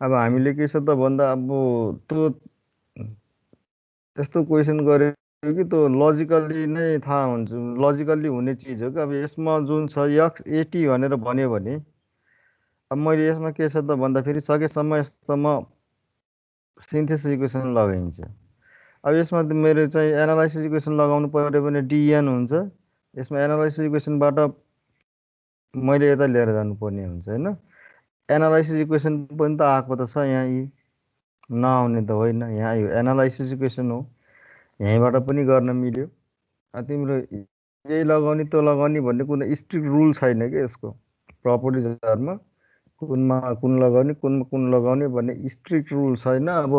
अब हामीले के छ त भन्दा अब त्यो यस्तो क्वेसन गर्यो कि त्यो लजिकल्ली नै थाहा हुन्छ, लजिकल्ली हुने चिज हो कि। अब यसमा जुन छ यक्स एटी भनेर भन्यो भने अब मैले यसमा के छ त भन्दाखेरि सकेसम्म यस्तोमा सिन्थेसिस इक्वेसन लगाइन्छ। अब यसमा त मेरो चाहिँ एनालाइसिस इक्वेसन लगाउनु पर्यो भने डिएन हुन्छ। यसमा एनालाइसिस इक्वेसनबाट मैले यता लिएर जानुपर्ने हुन्छ होइन। एनालाइसिस इक्वेसन पनि त आएको त छ यहाँ, यी नआउने त होइन। यहाँ यो एनालाइसिस इक्वेसन हो, यहीँबाट पनि गर्न मिल्यो। तिम्रो यही लगाउने त्यो लगाउने भन्ने कुनै स्ट्रिक्ट रुल छैन कि यसको प्रपर्टिजहरूमा, कुनमा कुन लगाउने कुनमा कुन लगाउने भन्ने स्ट्रिक्ट रुल छैन। अब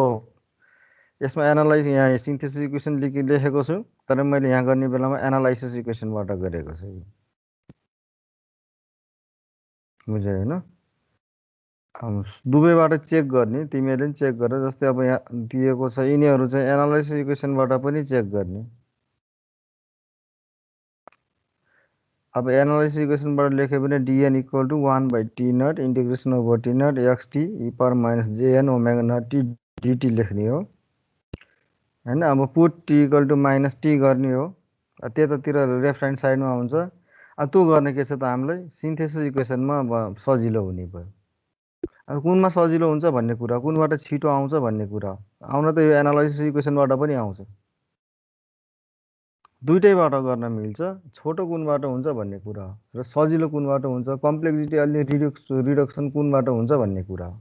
यसमा एनालाइज यहाँ सिन्थेसिस इक्वेसन लेखेको छु, तर मैले यहाँ गर्ने बेलामा एनालाइसिस इक्वेसनबाट गरेको छु, बुझ्यो होइन। दुवैबाट चेक गर्ने, तिमीहरूले पनि चेक गर। जस्तै अब यहाँ दिएको छ यिनीहरू चाहिँ एनालाइसिस इक्वेसनबाट पनि चेक गर्ने। अब एनालाइसिस इक्वेसनबाट लेख्यो भने DN equal to 1/t0 integration over t0 x t E power minus JN omega naught t dt लेख्ने हो होइन। अब put t equal to minus t गर्ने हो, त्यतातिर लेफ्ट ह्यान्ड साइडमा हुन्छ। त्यो गर्ने के छ त हामीलाई सिन्थेसिस इक्वेसनमा अब सजिलो हुने भयो। अब कुनमा सजिलो हुन्छ भन्ने कुरा, कुनबाट छिटो आउँछ भन्ने कुरा, आउन त यो एनालाइसिस इक्वेसनबाट पनि आउँछ। दुइटैबाट गर्न मिल्छ। छोटो कुनबाट हुन्छ भन्ने कुरा हो र सजिलो कुनबाट हुन्छ, कम्प्लेक्सिटी अलि रिडक्सन कुनबाट हुन्छ भन्ने कुरा हो।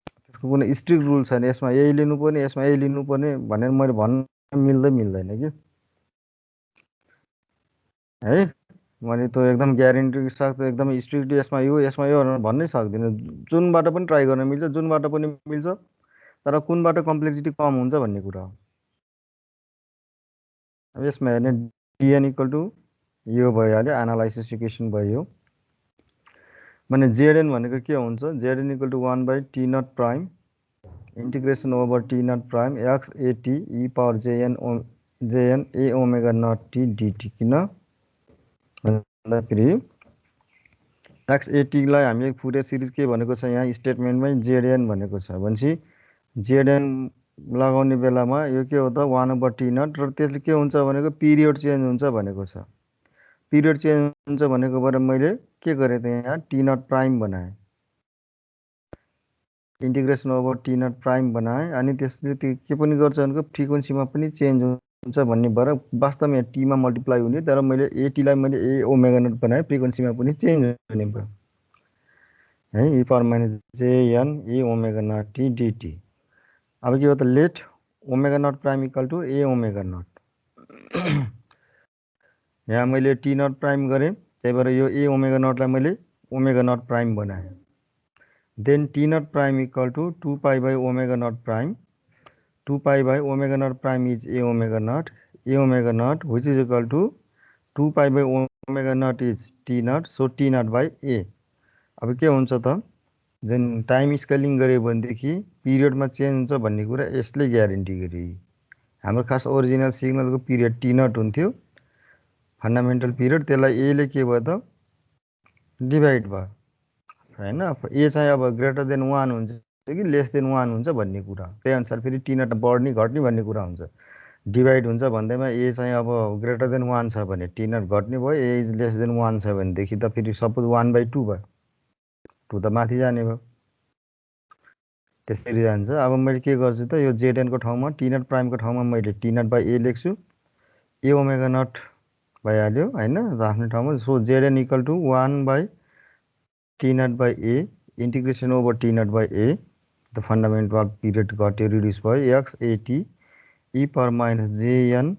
त्यसको कुनै स्ट्रिक्ट रुल छैन, यसमा यही लिनुपर्ने यसमा यही लिनुपर्ने भनेर मैले भन्न मिल्दैन कि है। मैले त्यो एकदम ग्यारेन्टी साथ एकदम स्ट्रिक्टली यसमा यो भन्नै सक्दिनँ। जुनबाट पनि ट्राई गर्न मिल्छ, जुनबाट पनि मिल्छ, तर कुनबाट कम्प्लेक्सिटी कम हुन्छ भन्ने कुरा हो। अब यसमा हेर्ने डिएन इक्वल टू यो भइहाल्यो, एनालाइसिस इक्वेसन भयो भने जेएडएन भनेको के हुन्छ, ZN equal to 1/t0 prime integration over t0 prime x at e power JN a omega naught t dt. किन भन्दाखेरि एक्स एटीलाई हामीले फुरियर सिरिज के भनेको छ यहाँ स्टेटमेन्टमै जेएडएन भनेको छ भनेपछि जेएडएन लगाउने बेलामा यो के हो त 1/t0 र त्यसले के हुन्छ भनेको पिरियड चेन्ज हुन्छ भनेको छ। पिरियड चेन्ज हुन्छ भनेको भएर मैले के गरेँ त यहाँ t0 प्राइम बनाएँ, इंटीग्रेशन ओभर t0 प्राइम बनाएँ। अनि त्यसले के पनि गर्छ भनेको फ्रिक्वेन्सीमा पनि चेन्ज हुन्छ भन्ने भएर वास्तवमा यहाँ टीमा मल्टिप्लाई हुने, तर मैले एटीलाई मैले ए ओमेगा नट बनाएँ, फ्रिक्वेन्सीमा पनि चेन्ज हुने भयो है, e power minus JN a omega naught t dt. अब के हो त let omega naught prime equal to a omega naught. यहाँ मैले टी नट प्राइम गरेँ, त्यही भएर यो ए ओमेगा नटलाई मैले ओमेगा नट प्राइम बनाएँ। Then t naught prime equal to 2π/ओमेगा नट प्राइम, 2π/ओमेगा naught prime is a omega naught which is equal to 2π/ओमेगा naught is t naught, so t naught by a. अब के हुन्छ त जुन टाइम स्केलिङ गऱ्यो भनेदेखि पिरियडमा चेन्ज हुन्छ भन्ने कुरा यसले ग्यारेन्टी गरे। हाम्रो खास ओरिजिनल सिग्नलको पिरियड टी नट हुन्थ्यो, फन्डामेन्टल पिरियड, त्यसलाई एले के भयो त डिभाइड भयो होइन। ए चाहिँ अब ग्रेटर देन 1 हुन्छ कि लेस देन 1 हुन्छ भन्ने कुरा, त्यही अनुसार फेरि टी नट बढ्ने घट्ने भन्ने कुरा हुन्छ। डिभाइड हुन्छ भन्दैमा ए चाहिँ अब ग्रेटर देन 1 छ भने टी नट घट्ने भयो, ए इज लेस देन 1 छ भनेदेखि त फेरि सपोज 1/2 भयो, 2 त माथि जाने भयो, त्यसरी जान्छ। अब मैले के गर्छु त यो जेडएनको ठाउँमा टी नट प्राइमको ठाउँमा मैले टी नट बाई ए लेख्छु, ए ओमेगा नट भइहाल्यो होइन आफ्नो ठाउँमा। So ZN equal to 1/t naught by a integration over t naught by a, the fundamental period घट्यो रिड्यूस भयो x at e power minus JN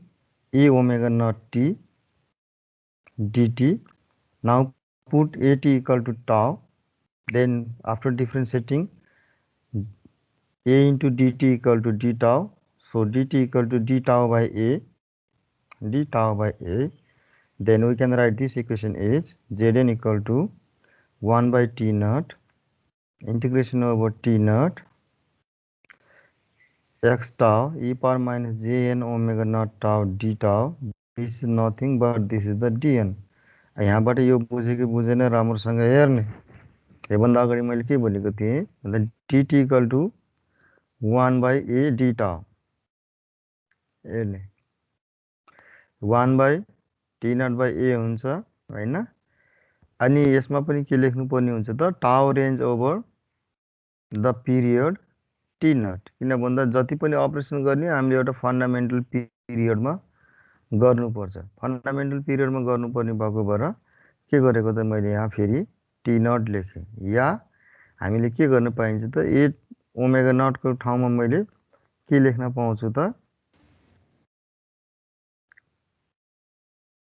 a omega naught t dt. Now put at equal to tau, then after differentiating a into dt equal to d tau, so dt equal to d tau by a, d tau by a, then we can write this equation is zn equal to 1/t naught integration over t naught x tau e power minus jn omega naught tau d tau. This is nothing but this is the dn. यहाँबाट यो बुझ्यो कि बुझेन राम्रोसँग हेर्ने योभन्दा अगाडि मैले के भनेको थिएँ भन्दा dt equal to 1/a d tau यसले 1/t0/a हुन्छ हैन। अनि यसमा पनि के लेख्नु पर्ने हुन्छ त टाउ range over the period t0, किन भन्दा जति पनि अपरेसन गर्ने हामीले एउटा फन्डामेन्टल पिरियडमा गर्नुपर्छ। फन्डामेन्टल पिरियडमा गर्नुपर्ने भएको भएर के गरेको त मैले यहाँ फेरि t0 लेखेँ। या हामीले के गर्न पाइन्छ त ए ओमेगा नटको ठाउँमा मैले के लेख्न पाउँछु त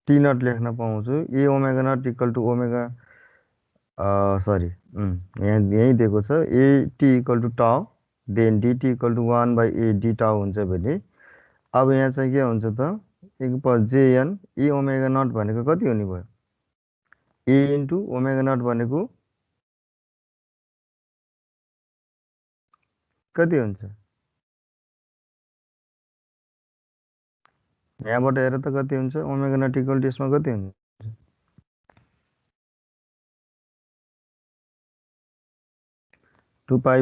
t0 लेख्न पाउँछु। A omega naught equal to omega sorry यहीँ दिएको छ a t equal to tau then dt equal to 1/a d टाउ हुन्छ भने अब यहाँ चाहिँ के हुन्छ त jn ए ओमेगा नट भनेको कति हुने भयो ए इन्टु ओमेगा नट भनेको कति हुन्छ यहाँबाट हेर त कति हुन्छ ओमेगा नट इक्वल टु यसमा कति हुन्छ 2 पाई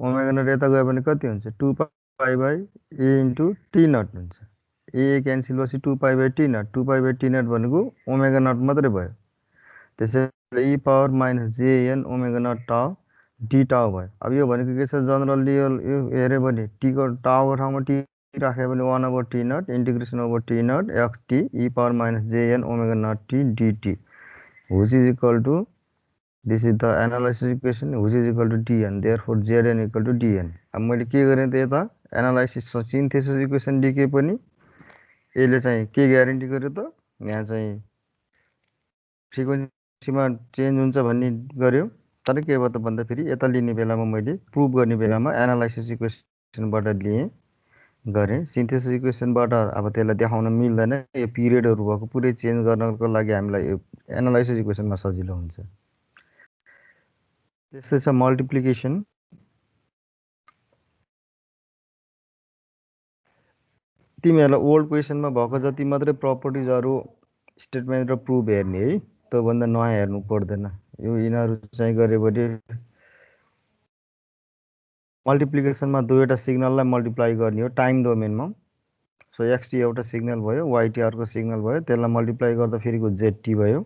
ओमेगा नट यता गयो भने कति हुन्छ 2 पाई इन्टु t0 हुन्छ। ए क्यान्सल भएपछि 2 पाई t0 भनेको ओमेगा नट मात्रै भयो। त्यसैले e power minus jn omega naught tau D tau भयो। अब यो भनेको के छ जनरली यो हेऱ्यो भने टीको टाउको ठाउँमा टी राख्यो भने 1/t0 integration over t0 xt e power minus jn omega naught t dt which is equal to this is the analysis equation which is equal to dn, therefore zn equal to dn। अब मैले के गरेँ त यता analysis synthesis equation लेखे पनि यसले चाहिँ के ग्यारेन्टी गर्यो त यहाँ चाहिँ फ्रिक्वेन्सीमा चेन्ज हुन्छ भन्ने गर्यो। तर के भयो त भन्दाखेरि यता लिने बेलामा मैले प्रुभ गर्ने बेलामा एनालाइसिस इक्वेसनबाट लिएँ गरेँ। सिन्थेसिस इक्वेसनबाट अब त्यसलाई देखाउन मिल्दैन। यो पिरियडहरू भएको पुरै चेन्ज गर्नको लागि हामीलाई एनालाइसिस इक्वेसनमा सजिलो हुन्छ। त्यस्तै छ मल्टिप्लिकेसन। तिमीहरूलाई ओल्ड क्वेसनमा भएको जति मात्रै प्रपर्टिजहरू स्टेटमेन्ट र प्रुभ हेर्ने है, त्योभन्दा नयाँ हेर्नु पर्दैन। यो यिनीहरू चाहिँ गऱ्यो भने मल्टिप्लिकेसनमा दुईवटा सिग्नललाई मल्टिप्लाई गर्ने हो टाइम डोमेनमा। सो एक्सटी एउटा सिग्नल भयो, वाइटी अर्को सिग्नल भयो, त्यसलाई मल्टिप्लाई गर्दा फेरिको जेटी भयो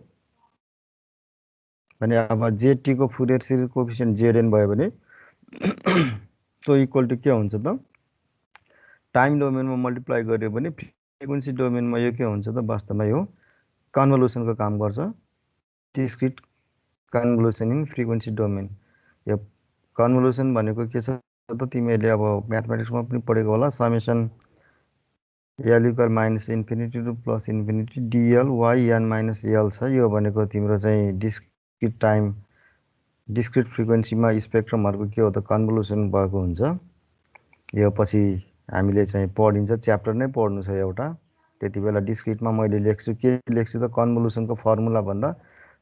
भने अब जेटीको फुरियर सिरिज कोएफिसिएन्ट जेडएन भयो भने सो इक्वल टु के हुन्छ त टाइम डोमेनमा मल्टिप्लाई गर्यो भने फ्रिक्वेन्सी डोमेनमा यो के हुन्छ त वास्तवमा यो कन्भोल्युसनको काम गर्छ। Discrete convolution in frequency domain. यो कन्भोल्युसन भनेको के छ त तिमीहरूले अब म्याथमेटिक्समा पनि पढेको होला। Summation L equal minus infinity to plus infinity DL Y N minus L छ। यो भनेको तिम्रो चाहिँ डिस्क्रिट टाइम डिस्क्रिट फ्रिक्वेन्सीमा स्पेक्ट्रमहरूको के हो त कन्भोल्युसन भएको हुन्छ। यो पछि हामीले चाहिँ पढिन्छ, च्याप्टर नै पढ्नु छ एउटा। त्यति बेला डिस्क्रिटमा मैले लेख्छु के लेख्छु त कन्भोल्युसनको फर्मुला भन्दा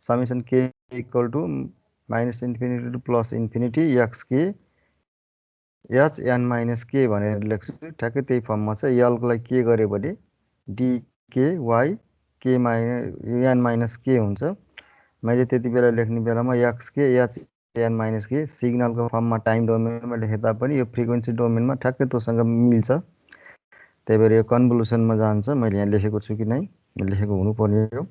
summation K equal to minus infinity to plus infinity X K H N minus K भनेर लेख्छु। ठ्याक्कै त्यही फर्ममा छ। एलको लागि के गर्यो भने डिके वाइ के एन माइनस के हुन्छ। मैले त्यति बेला लेख्ने बेलामा x K H N minus के सिग्नलको फर्ममा टाइम डोमेनमा लेखे तापनि यो फ्रिक्वेन्सी डोमेनमा ठ्याक्कै तोसँग मिल्छ। त्यही भएर यो कन्भोल्युसनमा जान्छ। मैले यहाँ लेखेको छु कि नै लेखेको हुनुपर्ने हो।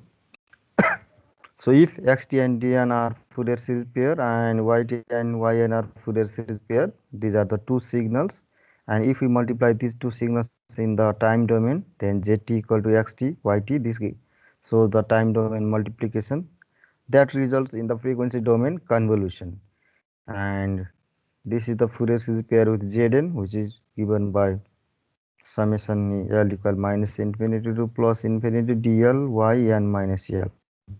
So if xt and dn are Fourier series pair and yt and yn are Fourier series pair, these are the two signals, and if we multiply these two signals in the time domain, then zt equal to xt yt. This so the time domain multiplication that results in the frequency domain convolution, and this is the Fourier series pair with zn, which is given by summation l equal minus infinity to plus infinity dl yn minus l,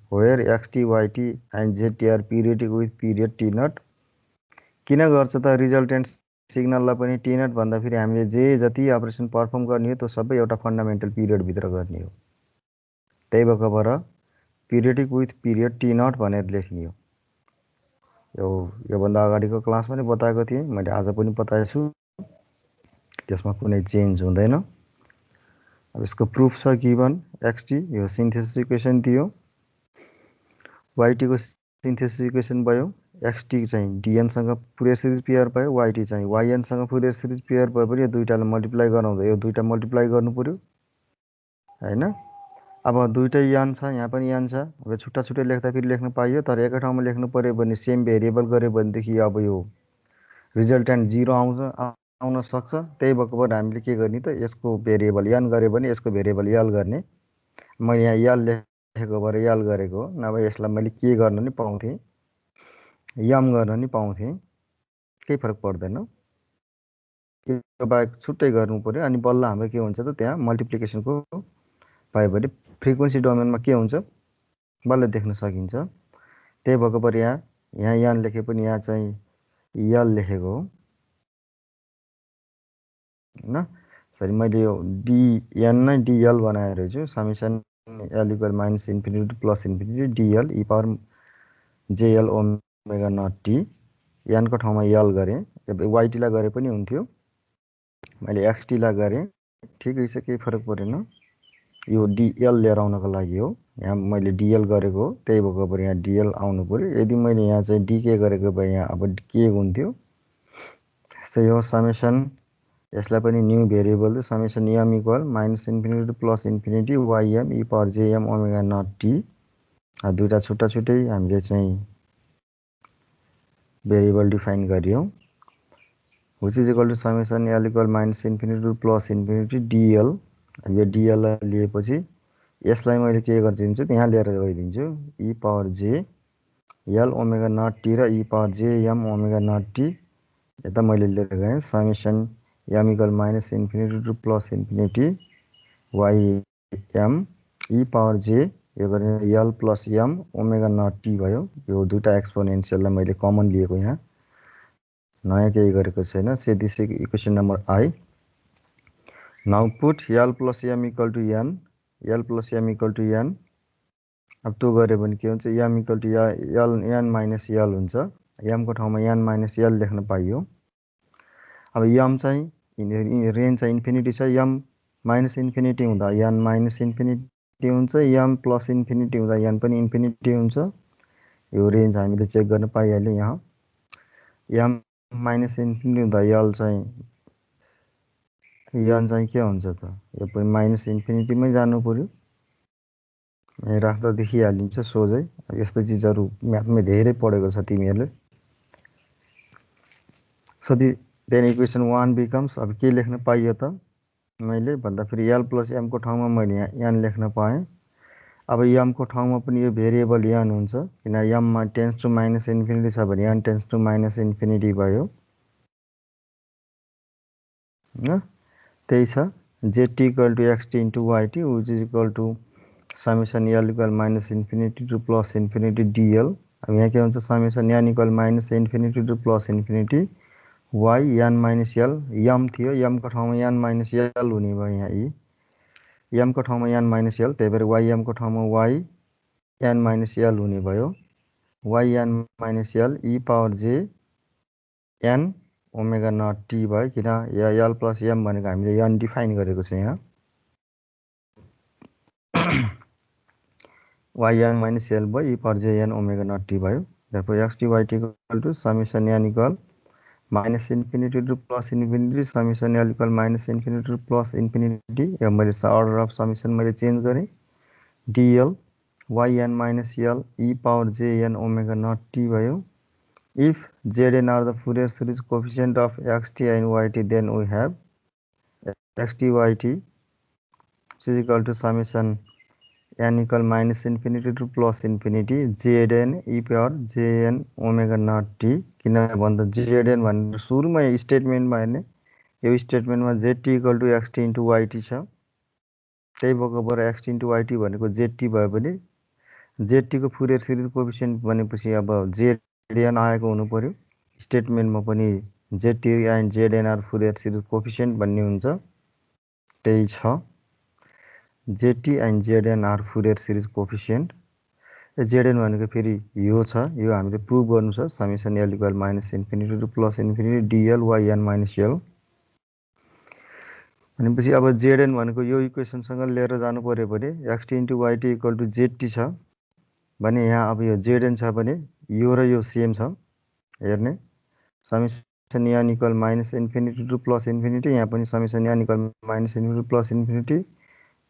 where xt yt and zt are periodic with period t0। किन गर्छ त resultant सिग्नललाई पनि t0 भन्दा फेरि हामीले जे जति operation perform गर्ने हो त्यो सबै एउटा फन्डामेन्टल पिरियड भित्र गर्ने हो। त्यही भएको भएर पिरियडिक विथ पिरियड t0 भनेर लेख्ने हो। योभन्दा अगाडिको क्लास पनि बताएको थिएँ, मैले आज पनि बताएछु। त्यसमा कुनै चेन्ज हुँदैन। अब यसको प्रुफ छ गिभन एक्सटी, यो सिन्थेसिस इक्वेसन दियो, वाइटीको सिन्थेसिस इक्वेसन भयो, एक्सटी चाहिँ डिएनसँग फुरियर सिरिज पेयर भयो, वाइटी चाहिँ वाइएनसँग फुरियर सिरिज पेयर भयो भने यो दुईटालाई मल्टिप्लाई गराउँदा यो दुईटा मल्टिप्लाई गर्नु पर्यो हैन। अब दुईटै यान छ, यहाँ पनि यान छ। अब छुट्टा छुट्टै लेख्दा फेरि लेख्न पाइयो, तर एकै ठाउँमा लेख्नु पर्यो भने सेम भेरिएबल गऱ्यो भनेदेखि अब यो रिजल्टेन्ट 0 आउन सक्छ। त्यही भएको भएर हामीले के गर्ने त, यसको भेरिएबल यान गऱ्यो भने यसको भेरिएबल यल गर्ने। मैले यहाँ यल लेखेको भएर यल गरेको हो, नभए यसलाई मैले के गर्न नि पाउँथेँ, यम गर्न नि पाउँथेँ, केही फरक पर्दैन। त्यो बाहेक छुट्टै गर्नु पर्यो। अनि बल्ल हाम्रो के हुन्छ त, त्यहाँ मल्टिप्लिकेसनको पायो भने फ्रिक्वेन्सी डोमेनमा के हुन्छ बल्ल देख्न सकिन्छ। त्यही भएको भएर यहाँ यान लेखे पनि यहाँ चाहिँ यल लेखेको हो हैन। सरी, मैले यो डिएन नै डिएल बनाएर छु, summation L equal minus infinity plus infinity DL E power JL omega naught T. एनको ठाउँमा यल गरेँ, वाइटीलाई गरे पनि हुन्थ्यो, मैले एक्सटीलाई गरेँ, ठिकै छ, केही फरक परेन। यो डिएल लिएर आउनको लागि हो, यहाँ मैले डिएल गरेको हो, त्यही भएको भएर यहाँ डिएल आउनु पर्यो। यदि मैले यहाँ चाहिँ डिके गरेको भए यहाँ अब के हुन्थ्यो, त्यही हो समेसन, यसलाई पनि new variable summation M equal minus infinity plus infinity Y M E power J M omega naught T. दुईवटा छुट्टा छुट्टै हामीले चाहिँ भेरिएबल डिफाइन गरियो, which is equal to summation L equal minus infinity plus infinity D L. यो डिएललाई लिएपछि यसलाई मैले के गरिदिन्छु, यहाँ लिएर गइदिन्छु E power J L omega naught T र E power J M omega naught T. यता मैले लिएर गएँ summation M equal minus infinity to plus infinity Y M E power J, यो गरेर L plus M omega naught T भयो। यो दुईवटा एक्सपोनेन्सियललाई मैले कमन लिएको, यहाँ नयाँ केही गरेको छैन। Say this equation number I. Now put L plus M equal to N, L plus M equal to N. अब त्यो गऱ्यो भने के हुन्छ, M equal to L N minus L हुन्छ, एमको ठाउँमा एन माइनस एल लेख्न पाइयो। अब एम चाहिँ रेन्ज चाहिँ इन्फिनिटी छ, एम माइनस इन्फिनिटी हुँदा एन माइनस इन्फिनिटी हुन्छ, एम प्लस इन्फिनिटी हुँदा एन पनि इन्फिनिटी हुन्छ। यो रेन्ज हामीले चेक गर्न पाइहाल्यो। यहाँ एम माइनस इन्फिनिटी हुँदा एल चाहिँ एन चाहिँ के हुन्छ त, यो पनि माइनस इन्फिनिटीमै जानु पर्यो, राख्दा देखिहालिन्छ सोझै। यस्तो चिजहरू म्याथमै धेरै पढेको छ तिमीहरूले। सो देन इक्वेसन 1 बिकम्स, अब के लेख्न पाइयो त मैले भन्दाखेरि एल प्लस एमको ठाउँमा मैले यहाँ एन लेख्न पाएँ। अब एमको ठाउँमा पनि यो भेरिएबल एन हुन्छ, किन एममा टेन्स टु माइनस इन्फिनिटी छ भने N tends to minus infinity भयो होइन। त्यही छ ZT equal to XT into YT which is equal to summation L equal minus infinity to plus infinity DL. अब यहाँ के हुन्छ, summation N equal minus infinity to plus infinity Y N minus L. M थियो, एमको ठाउँमा an minus L हुने भयो, यहाँ ई एमको ठाउँमा एन माइनस एल, त्यही भएर वाइ एमको ठाउँमा वाइ एन माइनस एल हुने भयो, Y N minus L E power J N omega naught T भयो, किन एल प्लस एम भनेको हामीले एन डिफाइन गरेको छ यहाँ। वाइ एन माइनस एल भयो, E power J N omega naught T भयो। therefore X T Y T equal to summation N equal minus infinity to plus infinity summation L equal minus infinity to plus infinity. यो मैले order of summation मैले change गरेँ, D L Y N minus L E power J N omega naught T भयो। If Zn are the Fourier series coefficient of xt and yt, then we have xt yt which is equal to summation n equal minus infinity to plus infinity Zn e power Jn omega naught t। किन भन्दा Zn भनेर सुरुमा स्टेटमेन्टमा हेर्ने, यो स्टेटमेन्टमा zt equal to xt into yt छ, त्यही भएको भएर xt इन्टु yt भनेको zt भयो भने zt को फुरियर सिरिज कोएफिसिएन्ट भनेपछि अब जेडएन आएको हुनु पर्यो। स्टेटमेन्टमा पनि J T and Z N are Fourier series coefficient भन्ने हुन्छ, त्यही छ J T and Z N are Fourier series coefficient. Z N भनेको फेरि यो छ, यो हामीले प्रुभ गर्नु छ, summation L equal minus infinity to plus infinity DL Y N minus L. भनेपछि अब जेएन भनेको यो इक्वेसनसँग लिएर जानु पर्यो भने XT into YT equal to ZT छ भने यहाँ अब यो जेएन छ भने यो र यो सेम छ हेर्ने summation N equal minus infinity to plus infinity यहाँ पनि summation N equal minus infinity plus infinity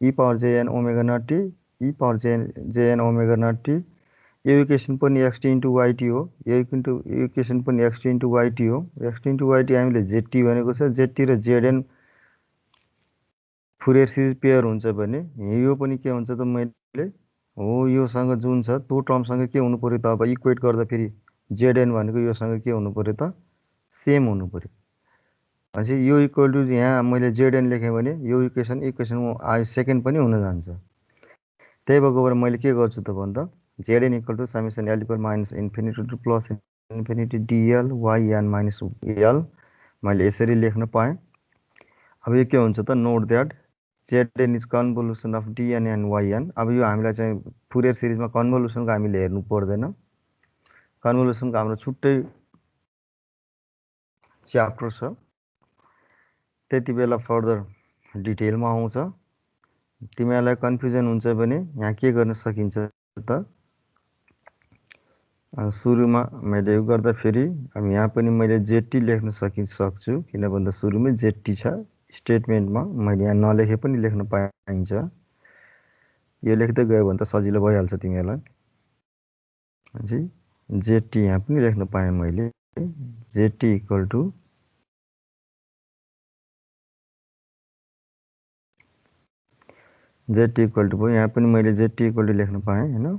E power JN omega naught T ई power JN omega naught T यो इक्वेसन पनि एक्सटी इन्टु वाइटी हो यो equation पनि XT into YT हो XT into वाइटी हामीले जेटी भनेको छ जेटी र जेएन फुरियर सिरिज पेयर हुन्छ भने यो पनि के हुन्छ त मैले हो योसँग जुन छ त्यो टर्मसँग के हुनु पर्यो त अब इक्वेट गर्दा फेरि जेएन भनेको योसँग के हुनु पर्यो त सेम हुनु पर्यो भनेपछि यो इक्वल टु यहाँ मैले जेएन लेखेँ भने यो इक्वेसन सेकेन्ड पनि हुन जान्छ त्यही भएको भएर मैले के गर्छु त भन्दा J N equal to summation L equal minus infinity to plus infinity D L Y N minus L मैले यसरी लेख्न पाएँ अब यो के हुन्छ त note that J N is convolution of D N and Y N अब यो हामीलाई चाहिँ फुरियर सिरिजमा कन्भोल्युसनको हामीले हेर्नु पर्दैन कन्भोल्युसनको हाम्रो छुट्टै च्याप्टर छ त्यति बेला फर्दर डिटेलमा आउँछ तिमीहरूलाई कन्फ्युजन हुन्छ भने यहाँ के गर्न सकिन्छ त सुरुमा मैले यो गर्दाखेरि अब यहाँ पनि मैले जेटी लेख्न सक्छु किन भन्दा सुरुमै जेटी छ स्टेटमेन्टमा मैले यहाँ नलेखे पनि लेख्न पाइन्छ यो लेख्दै गयो भने त सजिलो भइहाल्छ तिमीहरूलाई जेटी यहाँ पनि लेख्न पाएँ मैले जेटी इक्वल टु जेटी इक्वल टु भयो यहाँ पनि मैले जेटी इक्वल टु लेख्न पाएँ होइन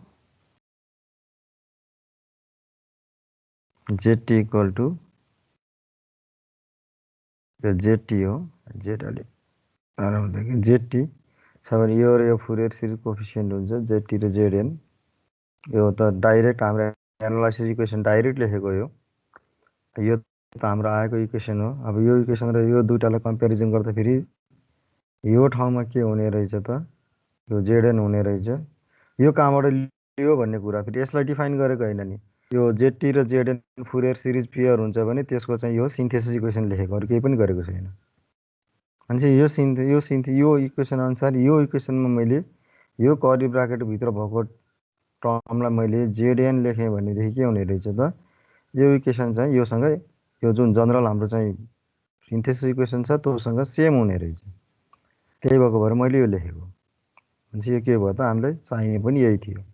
जेटी इक्वल टु यो जेटी हो जेट अलिक आरामदेखि जेटी छ भने यो र यो फुरियर सिरिज कोफिसियन्ट हुन्छ जेटी र जेएन यो त डाइरेक्ट हाम्रो एनालाइसिस इक्वेसन डाइरेक्ट लेखेको यो त हाम्रो आएको इक्वेसन हो अब यो इक्वेसन र यो दुईटालाई कम्पेरिजन गर्दाखेरि यो ठाउँमा के हुने रहेछ त यो जेएन हुने रहेछ यो कहाँबाट लियो भन्ने कुरा फेरि यसलाई डिफाइन गरेको होइन नि यो जेटी र जेएन फुरियर सिरिज पेयर हुन्छ भने त्यसको चाहिँ यो सिन्थेसिस इक्वेसन लेखेको अरू केही पनि गरेको छैन भनेपछि यो इक्वेसन अनुसार यो इक्वेसनमा मैले यो कर्ली ब्राकेटभित्र भएको टर्मलाई मैले जेएन लेखेँ भनेदेखि के हुने रहेछ त यो इक्वेसन चाहिँ योसँग यो जुन जनरल हाम्रो चाहिँ सिन्थेसिस इक्वेसन छ त्योसँग सेम हुने रहेछ त्यही भएको भएर मैले यो लेखेको भनेपछि यो के भयो त हामीलाई चाहिने पनि यही थियो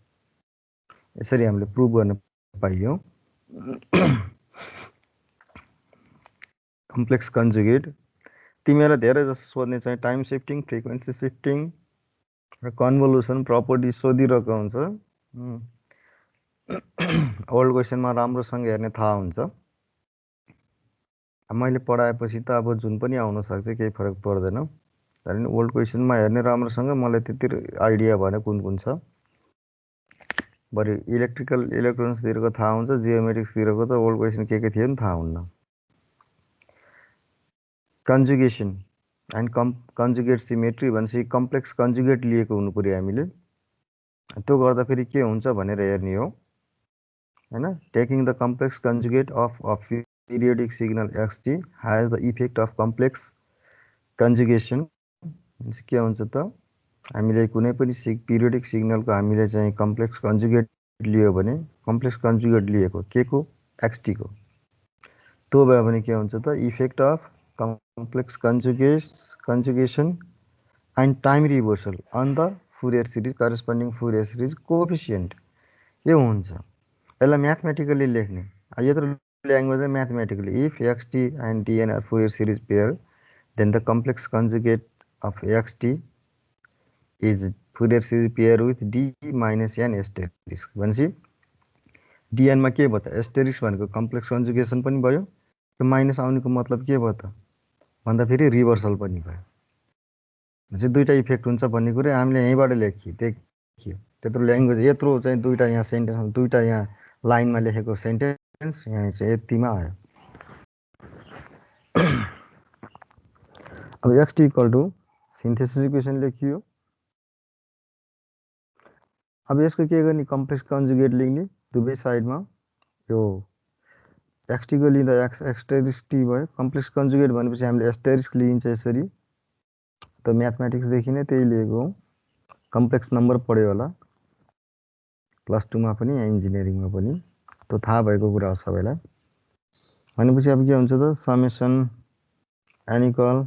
यसरी हामीले प्रुभ गर्न पाइयो कम्प्लेक्स कन्जुगेट तिमीहरूलाई धेरै जस्तो सोध्ने चाहिँ टाइम सिफ्टिङ फ्रिक्वेन्सी सिफ्टिङ र कन्भोल्युसन प्रपर्टी सोधिरहेको हुन्छ ओल्ड क्वेसनमा राम्रोसँग हेर्ने थाहा हुन्छ मैले पढाएपछि त अब जुन पनि आउन सक्छ केही फरक पर्दैन तर नि ओल्ड क्वेसनमा हेर्ने राम्रोसँग मलाई त्यति आइडिया भएन कुन कुन छ बरु इलेक्ट्रोनिक्सतिरको थाहा हुन्छ जियोमेट्रिक्सतिरको त ओल्ड क्वेसन के थियो नि थाहा हुन्न कन्जुगेसन एन्ड कन्जुगेट सिमेट्री भनेपछि कम्प्लेक्स कन्जुगेट लिएको हुनु पर्यो हामीले त्यो गर्दा फेरि के हुन्छ भनेर हेर्ने हो हैन taking the complex conjugate of a periodic signal xt has the effect of complex conjugation के हुन्छ त हामीले कुनै पनि पिरियोडिक सिग्नलको हामीले चाहिँ कम्प्लेक्स कन्जुगेट लियो भने कम्प्लेक्स कन्जुगेट लिएको के को xt को त्यो भयो भने के हुन्छ त effect of complex conjugation and time reversal on the Fourier series corresponding Fourier series coefficient यो हुन्छ यसलाई म्याथमेटिकली लेख्ने यत्रो language mathematically if xt and dn are Fourier series pair then the complex conjugate of xt is Fourier series pair with d minus n asterisk भनेपछि dn मा के भयो त एस्टेरिस्क भनेको कम्प्लेक्स कन्जुगेसन पनि भयो त्यो माइनस आउनेको मतलब के भयो त भन्दा फेरि रिभर्सल पनि भयो भनेपछि दुईटा इफेक्ट हुन्छ भन्ने कुरा हामीले यहीँबाट देखियो त्यत्रो ल्याङ्ग्वेज यत्रो चाहिँ दुईटा यहाँ सेन्टेन्स दुईटा यहाँ लाइनमा लेखेको सेन्टेन्स यहाँ चाहिँ यतिमा आयो अब xt equal to synthesis equation लेखियो अब यसको के गर्ने कम्प्लेक्स कन्जुगेट लेख्ने दुवै साइडमा यो xt को लिँदा एक्सटेरिस्क टी भयो कम्प्लेक्स कन्जुगेट भनेपछि हामीले एस्टेरिस्क लिइन्छ यसरी त म्याथमेटिक्सदेखि नै त्यही लिएको हो। कम्प्लेक्स नम्बर पढ्यो होला +2 मा पनि इन्जिनियरिङमा पनि, त्यो थाहा भएको कुरा हो सबैलाई। भनेपछि अब के हुन्छ त summation n equal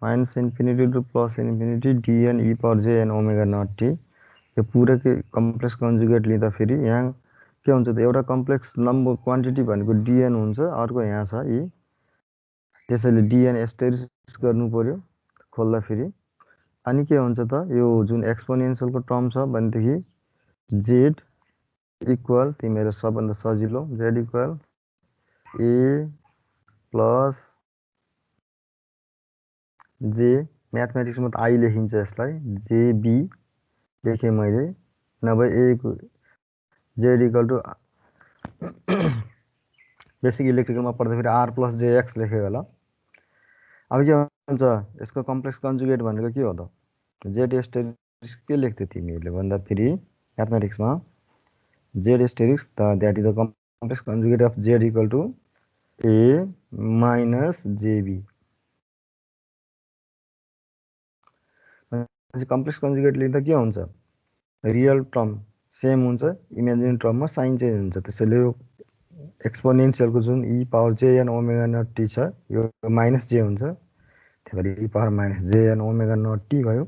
-minus infinity to +plus infinity dn e power j n omega naught t। यो पुरै कम्प्लेक्स कन्जुगेट लिँदा फेरि यहाँ के हुन्छ त एउटा कम्प्लेक्स नम्बर क्वान्टिटी भनेको dn हुन्छ, अर्को यहाँ छ e, त्यसैले dn एस्टेरिस्क गर्नु पर्यो खोल्दा फेरि। अनि के हुन्छ त यो जुन एक्सपोनेन्शियलको टर्म छ भनेदेखि z इक्वल तिमीहरू सबभन्दा सजिलो z equal a plus j, म्याथमेटिक्समा त आई लेखिन्छ यसलाई, jb लेखेँ मैले, नभए a z equal to basic इलेक्ट्रिकलमा पढ्दाखेरि r प्लस jx लेखेको होला। अब के हुन्छ यसको कम्प्लेक्स कन्जुगेट भनेको के हो त z एस्टेरिस्क के लेख्थ्यो तिमीहरूले भन्दाखेरि म्याथमेटिक्समा z asterisk that is the complex conjugate of z equal to a minus jb। Complex conjugate लिँदा के हुन्छ रियल टर्म सेम हुन्छ, इमेजिनरी टर्ममा साइन चेन्ज हुन्छ, त्यसैले यो एक्सपोनेन्शियलको जुन e power jn omega naught t छ यो माइनस j हुन्छ, त्यही भएर e power minus jn omega naught t भयो।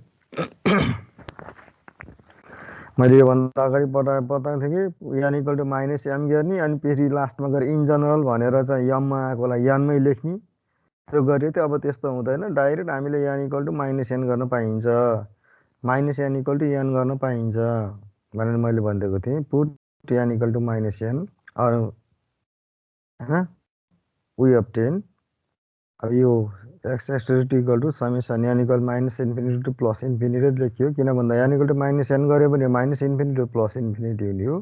मैले योभन्दा अगाडि बताएको थिएँ कि n equal to minus m गर्ने, अनि फेरि लास्टमा गएर इन जनरल भनेर चाहिँ यममा आएकोलाई यानमै लेख्ने, त्यो गरे थियो। अब त्यस्तो हुँदैन, डाइरेक्ट हामीले n equal to minus n गर्न पाइन्छ, minus n equal to n गर्न पाइन्छ भनेर मैले भनिदिएको थिएँ। Put n equal to minus n होइन वी अब्टेन। अब यो X asterisk equal to summation n equal minus infinity to plus infinity लेखियो, किन भन्दा n equal to minus n गऱ्यो भने minus infinity to plus infinity हुने हो,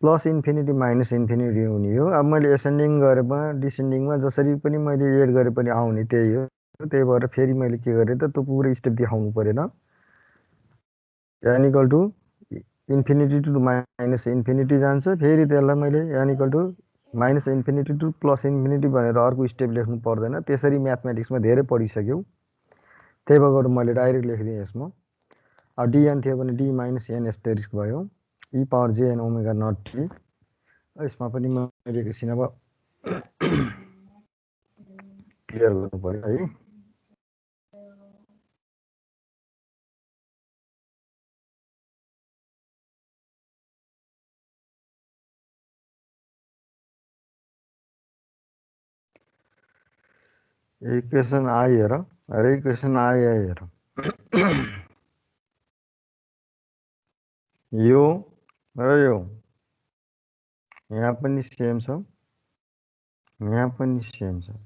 प्लस इन्फिनिटी माइनस इन्फिनिटी हुने हो। अब मैले एसेन्डिङ गरेमा डिसेन्डिङमा जसरी पनि मैले एड गरे पनि आउने त्यही हो, त्यही भएर फेरि मैले के गरेँ त त्यो पुरै स्टेप देखाउनु परेन। n equal to infinity to minus infinity जान्छ, फेरि त्यसलाई मैले n equal to minus infinity to plus infinity भनेर अर्को स्टेप लेख्नु पर्दैन, त्यसरी म्याथमेटिक्समा धेरै पढिसक्यौ, त्यही भएर मैले डाइरेक्ट लेखिदिएँ यसमा। अब dn थियो भने d माइनस n एस्टेरिस्क भयो, e power jn omega naught t। यसमा पनि मैले एकछिन अब क्लियर गर्नु पर्यो है। इक्वेसन आई हेर, अरे इक्वेसन आई हेर, यो र यो यहाँ पनि सेम छ, यहाँ पनि सेम छ।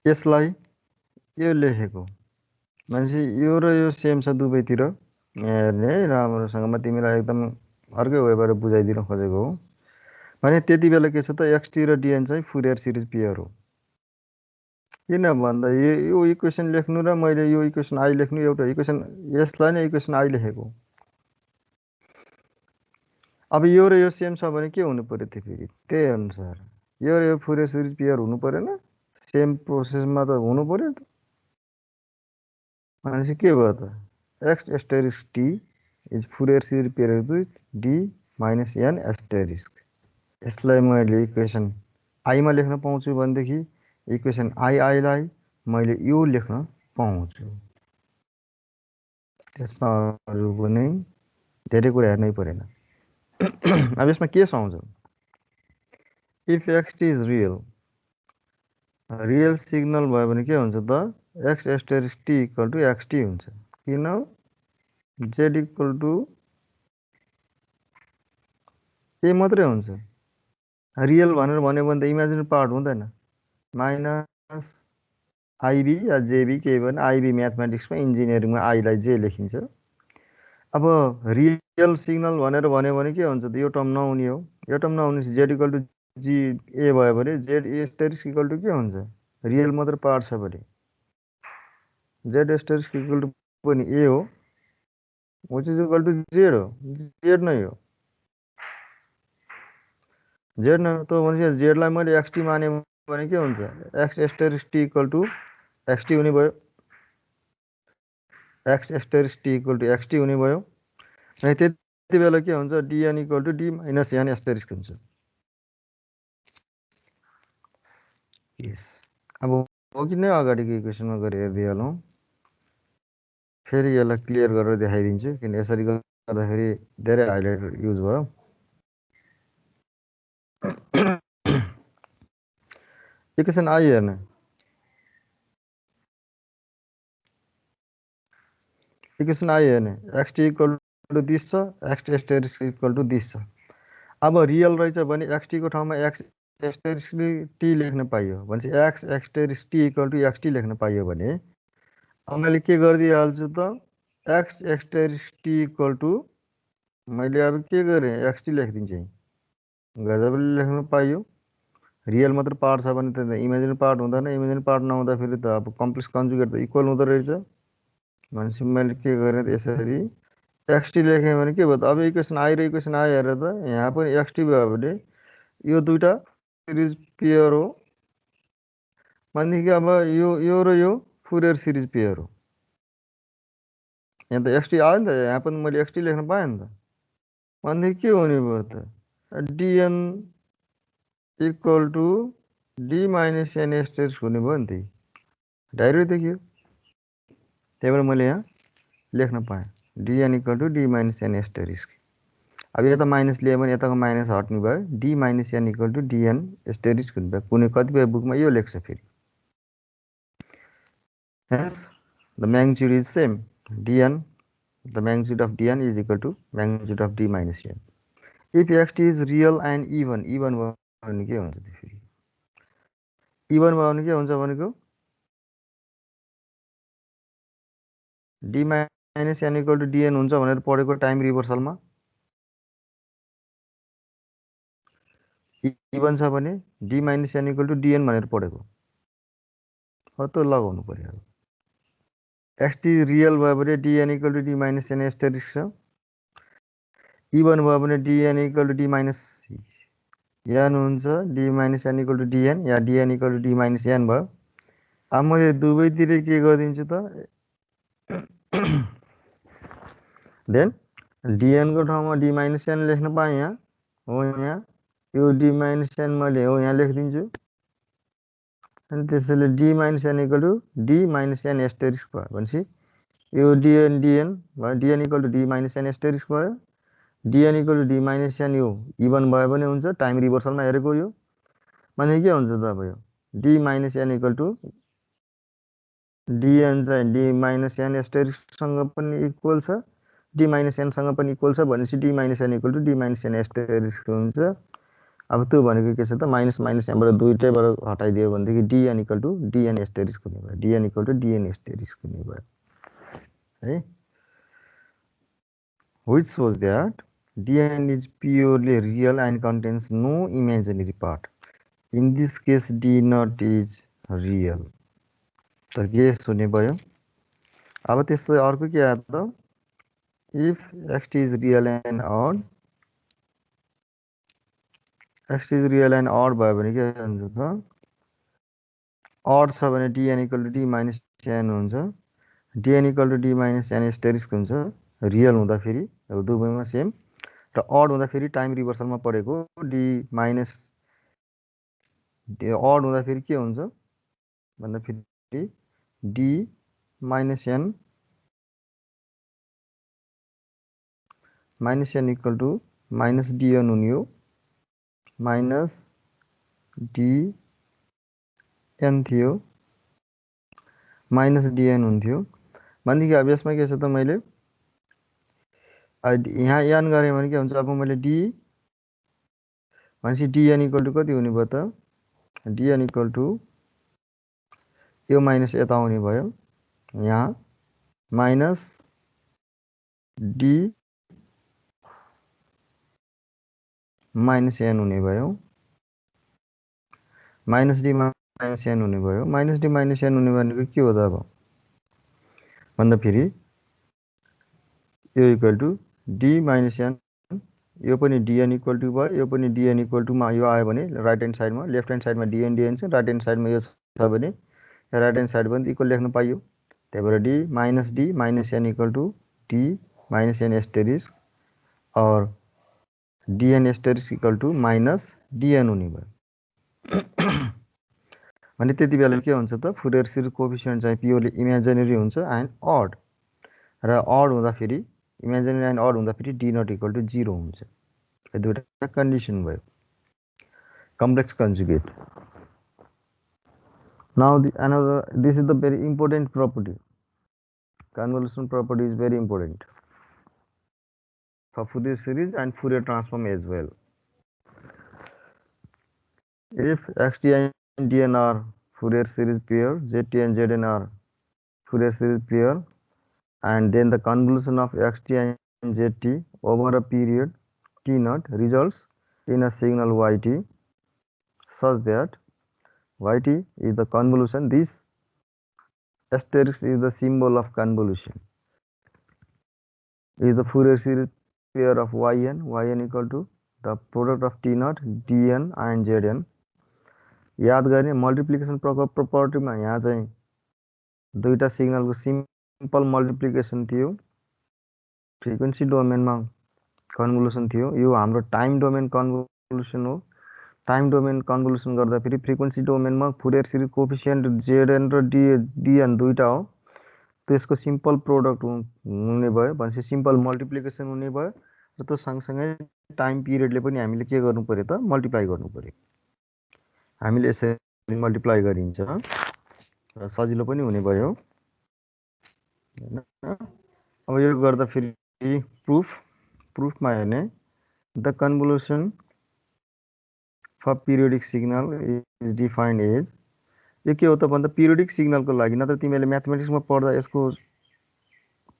यसलाई यो लेखेको मान्छे यो र यो सेम छ दुवैतिर, हेर्ने है राम्रोसँग, म तिमीलाई एकदम अर्कै वेबाट बुझाइदिन खोजेको हो। भने त्यति बेला के छ त एक्सटी र डिएन चाहिँ फुरियर सिरिज पेयर हो। किन भन्दा यो इक्वेसन लेख्नु र मैले यो इक्वेसन आई लेख्नु एउटा इक्वेसन, यसलाई नै इक्वेसन आई लेखेको। अब यो र यो सेम छ भने के हुनु पर्यो त्यो फेरि त्यही अनुसार यो र यो फुरियर सिरिज पेयर हुनु परेन, सेम प्रोसेसमा त हुनु पर्यो त। भनेपछि के भयो त X asterisk T is Fourier series pair with D minus N asterisk. यसलाई मैले इक्वेसन आईमा लेख्न पाउँछु भनेदेखि इक्वेसन आईलाई मैले यो लेख्न पाउँछु। त्यसमा अरू कुनै धेरै कुरा हेर्नै परेन। अब यसमा के आउँछ, if X is real, real signal भयो भने के हुन्छ त X asterisk T equal to XT हुन्छ, किन जेड इक्वल टु ए मात्रै हुन्छ। रियल भनेर भन्यो भने त इमेजिनरी पार्ट हुँदैन, माइनस आइबी या जेबी केही भने आइबी म्याथमेटिक्समा इन्जिनियरिङमा आईलाई जे लेखिन्छ। अब रियल सिग्नल भनेर भन्यो भने के हुन्छ त यो टर्म नहुने हो, यो टर्म नहुने जेड इक्वल टु जी ए भयो भने जेड एस्टेरिस्क इक्वल टु के हुन्छ रियल मात्र पार्ट छ भने जेड एस्टेरिस्क इक्वल टु पनि ए हो, which is equal to Z हो, जेड नै हो, जेड नै हो। त भनेपछि जेडलाई मैले एक्सटी माने भने के हुन्छ x asterisk t equal to xt हुने भयो x asterisk t equal to xt हुने भयो अनि त्यति बेला के हुन्छ dn equal to d minus n asterisk हुन्छ यस अब हो कि नै अगाडिको इक्वेसनमा गरेर हेर्दिहालौँ फेरि यसलाई क्लियर गरेर देखाइदिन्छु किन यसरी गर्दाखेरि धेरै हाइलाइट युज भयो इक्वेसन आयो हेर्न इक्वेसन आयो हेर्ने xt इक्वल टु दिस छ x asterisk equal to this छ अब रियल रहेछ भने xt को ठाउँमा x asterisk t लेख्न पाइयो भनेपछि x asterisk t equal to xt लेख्न पाइयो भने अब मैले के गरिदिइहाल्छु त x asterisk t equal to मैले अब के गरेँ xt लेखिदिन्छु यहीँ गजबले लेख्न पाइयो रियल मात्र पार्ट छ भने त इमेजिनरी पार्ट हुँदैन इमेजिनरी पार्ट नहुँदाखेरि त अब कम्प्लेक्स कन्जुगेट त इक्वल हुँदो रहेछ भनेपछि मैले के गरेँ यसरी xt लेखेँ भने के भयो त अब इक्वेसन आइरहेको इक्वेसन आयो हेर त यहाँ पनि xt भयो भने यो दुईटा सिरिज पेयर हो भनेदेखि अब यो र यो फुरियर सिरिज पेयर हो यहाँ त xt आयो नि त यहाँ पनि मैले xt लेख्न पाएँ नि त भनेदेखि के हुने भयो त dn equal to d minus n asterisk हुने भयो नि त्यही डाइरेक्ट देखियो त्यही भएर मैले यहाँ लेख्न पाएँ dn equal to d minus n asterisk अब यता माइनस लियो भने यताको माइनस हट्ने भयो d minus n equal to dn asterisk हुने भयो कुनै कतिपय बुकमा यो लेख्छ फेरि hence the magnitude is same dn the magnitude of dn is equal to magnitude of d minus n if xt is real and even भयो भने के हुन्छ त फेरि even भयो भने के हुन्छ भनेको d minus n equal to dn हुन्छ भनेर पढेको टाइम रिभर्सलमा इभन छ भने d minus n equal to dn भनेर पढेको हो त लगाउनु पर्यो xt रियल भयो भने dn equal to d minus n asterisk छ इभन भयो भने dn equal to d minus n हुन्छ d minus n equal to dn या dn equal to d minus n भयो अब मैले दुवैतिर के गरिदिन्छु त देन dn को ठाउँमा d माइनस n लेख्न पाएँ यहाँ हो यहाँ यो d माइनस n मैले हो यहाँ लेखिदिन्छु अनि त्यसैले d minus n equal to d minus n asterisk भयो भनेपछि यो dn भयो dn equal to d minus n asterisk भयो dn equal to d minus n यो इभन भयो भने हुन्छ टाइम रिभर्सलमा हेरेको यो भने के हुन्छ त अब यो d minus n equal to dn चाहिँ d माइनस n asteriskसँग पनि इक्वल छ d माइनस n सँग पनि इक्वल छ भनेपछि d minus n equal to d minus n asterisk हुन्छ अब त्यो भनेको के छ त माइनस माइनस यहाँबाट दुईटैबाट हटाइदियो भनेदेखि dn equal to dn asterisk हुने भयो dn equal to dn asterisk हुने भयो है which shows that dn is purely real and contains no imaginary part in this case d not is real त guess हुने भयो अब त्यस्तो अर्को के आयो त if xt is real and odd x is real and odd भयो भने के हुन्छ त odd छ भने dn equal to d minus n हुन्छ dn equal to d minus n asterisk हुन्छ रियल हुँदाखेरि अब दुवैमा सेम र odd हुँदाखेरि टाइम रिभर्सलमा पढेको d माइनस odd हुँदाखेरि के हुन्छ भन्दाखेरि d minus n equal to minus dn हुने हो माइनस dn थियो माइनस dn हुन्थ्यो भनेदेखि अब यसमा के छ त मैले यहाँ n गरेँ भने के हुन्छ अब मैले d भनेपछि dn इक्वल टु कति हुने भयो त dn इक्वल टु यो माइनस यता आउने भयो यहाँ माइनस d माइनस n हुने भयो माइनस d माइनस n हुने भयो माइनस d माइनस n हुने भनेको के हो त अब भन्दा फेरि यो equal to d minus n यो पनि dn इक्वल टु भयो, यो पनि dn इक्वल टुमा यो आयो भने राइट ह्यान्ड साइडमा, लेफ्ट ह्यान्ड साइडमा dn dn छ, राइट ह्यान्ड साइडमा यो छ भने राइट ह्यान्ड साइड पनि इक्वल लेख्न पाइयो। त्यही भएर d minus n equal to d minus n asterisk और dn asterisk equal to minus dn हुने भयो। भने त्यति बेला के हुन्छ त, फुरियर सिरिज कोएफिसिएन्ट चाहिँ प्योरली इमेजिनरी हुन्छ एन्ड अड, र अड हुँदाखेरि इमेजिनरी एन्ड अड हुँदाखेरि d नट इक्वल टु 0 हुन्छ। यो दुईटा कन्डिसन भयो। Complex conjugate. Now this is the very important property. Convolution property is very important for Fourier series and Fourier transform as well. If xt and dn are Fourier series pair, zt and zn are Fourier series pair, and then the convolution of xt and zt over a period t naught results in a signal yt such that yt is the convolution. This asterisk is the symbol of convolution. Is the Fourier series pair of yn equal to the product of t naught dn and zn. याद गर्ने multiplication प्रपर्टीमा यहाँ चाहिँ दुईटा सिग्नलको simple multiplication थियो, frequency डोमेनमा कन्भोल्युसन थियो। यो हाम्रो time domain कन्भोल्युसन हो। टाइम डोमेन कन्भोल्युसन गर्दाखेरि फ्रिक्वेन्सी डोमेनमा फुरियर सिरिज कोएफिसिएन्ट zn र dn दुईटा हो, त्यसको सिम्पल प्रोडक्ट हुने भयो भनेपछि सिम्पल मल्टिप्लिकेसन हुने भयो, र त्यो सँगसँगै टाइम पिरियडले पनि हामीले के गर्नु पर्यो त, मल्टिप्लाई गर्नु पर्यो। हामीले यसरी मल्टिप्लाई गरिन्छ र सजिलो पनि हुने भयो हैन। अब यो गर्दा फेरि प्रुफमा हेर्ने, the convolution for periodic signal is defined as, यो के हो त भन्दा पिरियोडिक सिग्नलको लागि, नत्र तिमीले म्याथमेटिक्समा पढ्दा यसको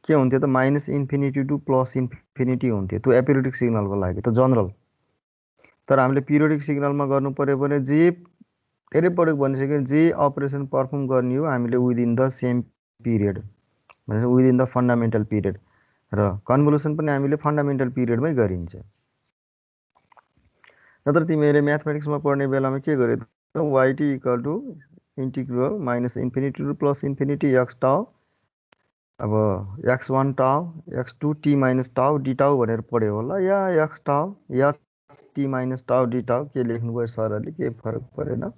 के हुन्थ्यो त minus infinity to plus infinity हुन्थ्यो, त्यो एपिरियोडिक सिग्नलको लागि त जनरल। तर हामीले पिरियोडिक सिग्नलमा गर्नु पर्यो भने जे धेरै पढेको भनिसक्यो, जे अपरेसन पर्फर्म गर्ने हो हामीले विदिन द सेम पिरियड, भने विदिन द फन्डामेन्टल पिरियड, र कन्भोल्युसन पनि हामीले फन्डामेन्टल पिरियडमै गरिन्छ। नत्र तिमीले म्याथमेटिक्समा पढ्ने बेलामा के गर्यो त, yt equal to integral minus infinity to plus infinity x tau, अब x1 टाउ x2 t माइनस टाउ डी टाउ भनेर पढ्यो होला, या x टाउ या t माइनस टाउ डी टाउ के लेख्नु भयो सरले, केही फरक परेन।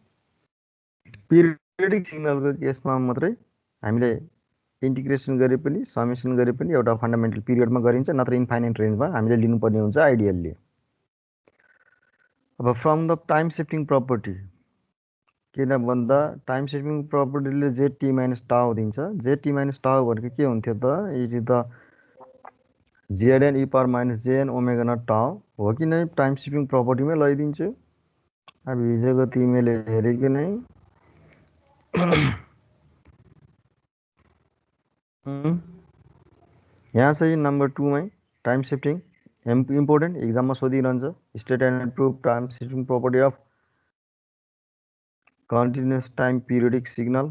पिरियोडिक सिग्नलको केसमा मात्रै हामीले इन्टिग्रेसन गरे पनि समेसन गरे पनि एउटा फन्डामेन्टल पिरियडमा गरिन्छ, नत्र इन्फाइनाइट रेन्जमा हामीले लिनुपर्ने हुन्छ आइडियल्ली। अब from the time shifting property, किन भन्दा टाइम सिफ्टिङ प्रपर्टीले जेटी माइनस टाउ दिन्छ। जेटी माइनस टाउ भनेको के हुन्थ्यो त, it is the jn e power minus JN omega naught tau हो कि नै, टाइम सिफ्टिङ प्रपर्टीमै लगाइदिन्छु। अब हिजोको तिमीले हेरेको नै यहाँ चाहिँ नम्बर 2 मै टाइम सिफ्टिङ इम्पोर्टेन्ट, एक्जाममा सोधिरहन्छ। State and proof time shifting property of continuous time periodic signal,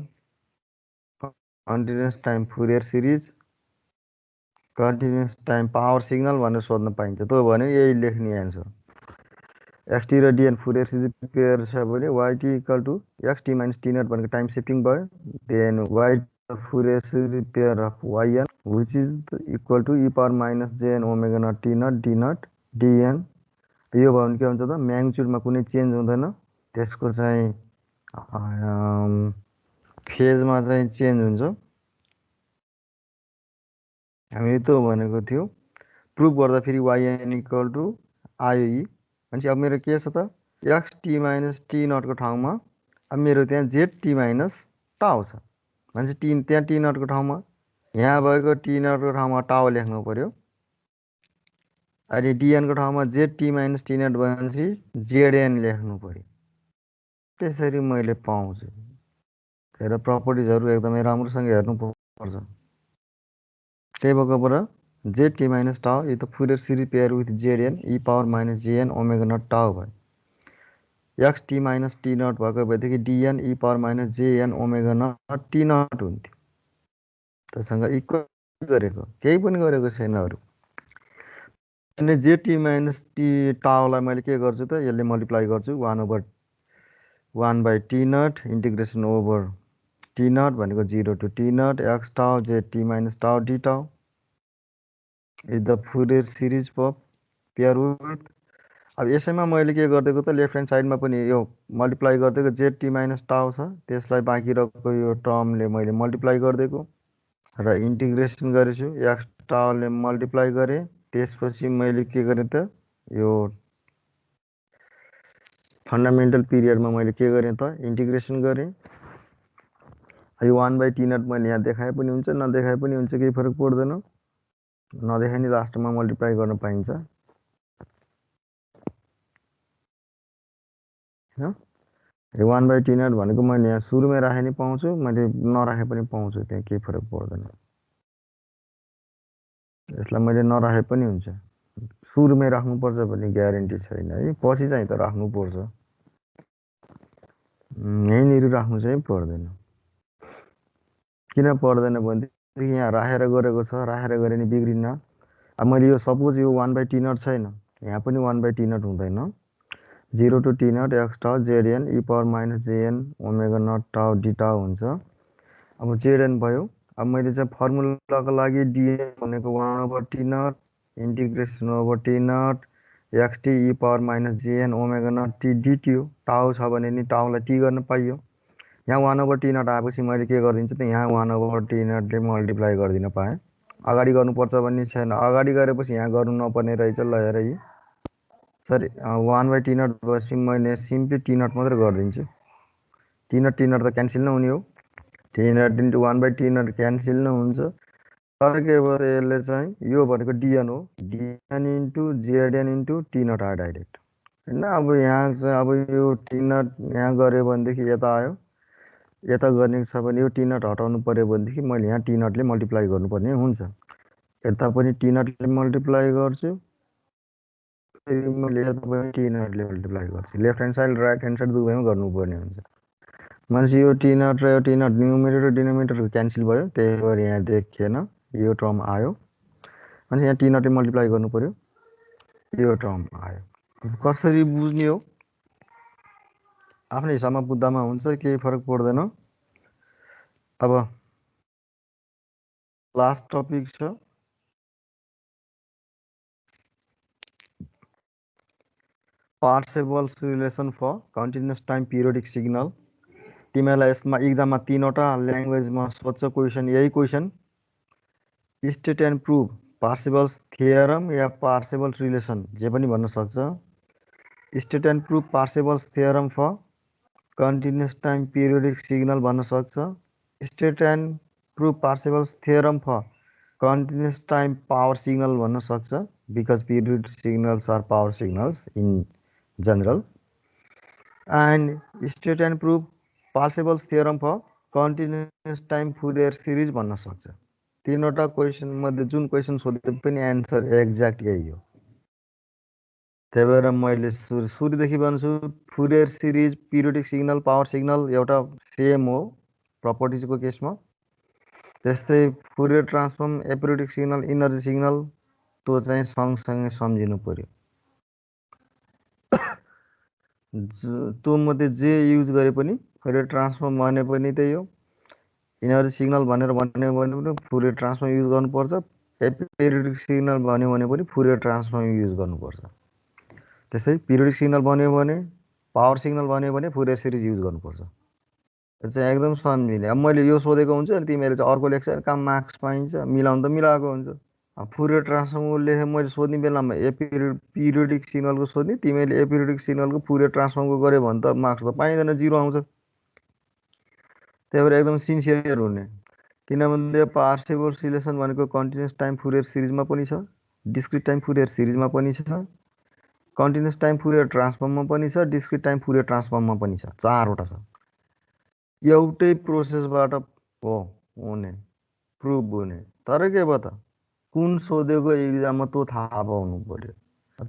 continuous time Fourier series, continuous time power signal भनेर सोध्न पाइन्छ। त्यो भने यही लेख्ने एन्सर। एक्सटी र डिएन फुरियर सिरिज पेयर छ भने Y T equal to X T minus T naught भनेको टाइम सिफ्टिङ भयो। Then Y T Fourier series pair of Y N which is equal to E power minus JN omega naught T naught D naught D N. यो भयो भने के हुन्छ त, म्याग्निट्युडमा कुनै change हुँदैन, त्यसको चाहिँ फेजमा चाहिँ चेन्ज हुन्छ। हामीले त्यो भनेको थियो। प्रुफ गर्दा फेरि वाइएन इक्वल टु आइई भनेपछि अब मेरो के छ त, एक्स टी माइनस टी नटको ठाउँमा अब मेरो त्यहाँ जेड टी माइनस टाउ छ भनेपछि त्यहाँ टी नटको ठाउँमा यहाँ भएको टी नटको ठाउँमा टाउ लेख्नु पर्यो, अनि डिएनको ठाउँमा z t minus T naught भनेपछि जेडएन लेख्नु पर्यो। त्यसरी मैले पाउँछु। तर प्रपर्टिजहरू एकदमै राम्रोसँग हेर्नुपर्छ। त्यही भएकोबाट जेड टी माइनस टाउ यो त Fourier series pair with Z N E power minus JN omega naught tau भयो। X T minus T naught भएको भएदेखि D N E power minus JN omega naught T naught हुन्थ्यो। त्यससँग इक्वल गरेको केही पनि गरेको छैन अरू। अनि जेटी माइनस टी टाउलाई मैले के गर्छु त यसले मल्टिप्लाई गर्छु 1/1/t0 इन्टिग्रेसन ओभर t0 भनेको 0 to t0 x टाउ जेटी माइनस टाउ डी टाउ is the Fourier series of pair with. अब यसैमा मैले के गरिदिएको त लेफ्ट ह्यान्ड साइडमा पनि यो मल्टिप्लाई गरिदिएको जेटी माइनस टाउ छ, त्यसलाई बाँकी रहेको यो टर्मले मैले मल्टिप्लाई गरिदिएको र इन्टिग्रेसन गरेछु। एक्स टाउले मल्टिप्लाई गरेँ, त्यसपछि मैले के गरेँ त यो फन्डामेन्टल पिरियडमा मैले के गरेँ त इन्टिग्रेसन गरेँ। यो 1/t0 मैले यहाँ देखाए पनि हुन्छ नदेखाए पनि हुन्छ, केही फरक पर्दैन। नदेखाए नि लास्टमा मल्टिप्लाई गर्न पाइन्छ। यो 1/t0 भनेको मैले यहाँ सुरुमै राखे नि पाउँछु, मैले नराखे पनि पाउँछु, त्यहाँ केही फरक पर्दैन। यसलाई मैले नराखे पनि हुन्छ, सुरुमै राख्नुपर्छ भन्ने ग्यारेन्टी छैन है, पछि चाहिँ त राख्नुपर्छ, यहीँनिर राख्नु चाहिँ पर्दैन। किन पर्दैन भनेदेखि यहाँ राखेर गरेको छ, राखेर गरे नि बिग्रिन्न। अब मैले यो सपोज यो 1/t0 छैन, यहाँ पनि 1/t0 हुँदैन, 0 to t0 x tau Z N E power minus JN omega naught tau D tau हुन्छ। अब जेडएन भयो। अब मैले चाहिँ फर्मुलाको लागि डिएन भनेको 1/t0 integration over t0 xt e power minus JN omega naught t dt हो। टाउ छ भने नि टाउलाई टी गर्न पाइयो। यहाँ 1/t0 आएपछि मैले के गरिदिन्छु त यहाँ 1/t0ले मल्टिप्लाई गरिदिन पाएँ। अगाडि गर्नुपर्छ भन्ने छैन, अगाडि गरेपछि यहाँ गर्नु नपर्ने रहेछ। ल हेर यी सरी 1/t0 भएपछि मैले सिम्पली t0 मात्रै गरिदिन्छु। t0 त क्यान्सल नै हुने हो, t0 इन्टु 1/t0 क्यान्सल नै हुन्छ। तर के भयो यसले चाहिँ यो भनेको डिएन हो, डिएन इन्टु जेडएन इन्टु t0 आयो डाइरेक्ट होइन। अब यहाँ चाहिँ अब यो t0 यहाँ गऱ्यो भनेदेखि यता आयो, यता गर्ने छ भने यो t0 हटाउनु पर्यो भनेदेखि मैले यहाँ t0ले मल्टिप्लाई गर्नुपर्ने हुन्छ। यता पनि t0ले मल्टिप्लाई गर्छु, मैले यता पनि t0ले मल्टिप्लाई गर्छु। Left hand side right hand side दुवैमा गर्नुपर्ने हुन्छ। मान्छे यो t0 र यो t0 न्युमेरेटर र डिनोमिनेटर क्यान्सल भयो, त्यही भएर यहाँ देखिएन, यो टर्म आयो। अनि यहाँ t0ले मल्टिप्लाई गर्नु पर्यो, यो टर्म आयो। कसरी बुझ्ने हो आफ्नै हिसाबमा बुझ्दामा हुन्छ, केही फरक पर्दैन। अब लास्ट टपिक छ Parseval's relation for continuous time periodic signal. तिमीहरूलाई यसमा इक्जाममा 3वटा ल्याङ्ग्वेजमा सोध्छ क्वेसन, यही question state and prove Parseval's theorem या पार्सेबल्स रिलेसन जे पनि भन्न सक्छ। State and prove Parseval's theorem for continuous time periodic signal भन्न सक्छ। State and prove Parseval's theorem for continuous time power signal भन्न सक्छ, because periodic signals are power signals in general. And state and prove Parseval's theorem for continuous time Fourier series भन्न सक्छ। 3वटा question मध्ये जुन question सोधे पनि answer exact यही हो। त्यही भएर मैले सुरुदेखि भन्छु Fourier series periodic signal power signal एउटा सेम हो प्रपर्टिजको केसमा। त्यस्तै Fourier transform aperiodic signal energy signal त्यो चाहिँ सँगसँगै सम्झिनु पर्यो। त्यो मध्ये जे युज गरे पनि फुरियर ट्रान्सफर्म भने पनि त्यही हो, इनर्जी सिग्नल भनेर भन्यो भने पनि फुरियर ट्रान्सफर्म युज गर्नुपर्छ, एपिरियोडिक सिग्नल भन्यो भने पनि फुरियर ट्रान्सफर्म युज गर्नुपर्छ। त्यस्तै पिरियोडिक सिग्नल भन्यो भने पावर सिग्नल भन्यो भने फुरियर सिरिज युज गर्नुपर्छ। त्यो चाहिँ एकदम सम्झिने। अब मैले यो सोधेको हुन्छ अनि तिमीहरूले चाहिँ अर्को लेख्छ, कहाँ मार्क्स पाइन्छ, मिलाउनु त मिलाएको हुन्छ। फुरियर ट्रान्सफर्मको लेखे मैले सोध्ने बेलामा पिरियोडिक सिग्नलको सोध्ने, तिमीले एपिरियोडिक सिग्नलको फुरियर ट्रान्सफर्मको गऱ्यो भने त मार्क्स त पाइँदैन, 0 आउँछ। त्यही भएर एकदम सिन्सियर हुने, किनभने पार्सेबल रिलेसन भनेको कन्टिन्युस टाइम फुरियर सिरिजमा पनि छ, डिस्क्रिट टाइम फुरियर सिरिजमा पनि छ, कन्टिन्युस टाइम फुरियर ट्रान्सफर्ममा पनि छ, डिस्क्रिट टाइम फुरियर ट्रान्सफर्ममा पनि छ, 4वटा छ। एउटै प्रोसेसबाट हो हुने, प्रुभ हुने। तर के भयो त कुन सोधेको इक्जाममा त्यो थाहा पाउनु पर्यो।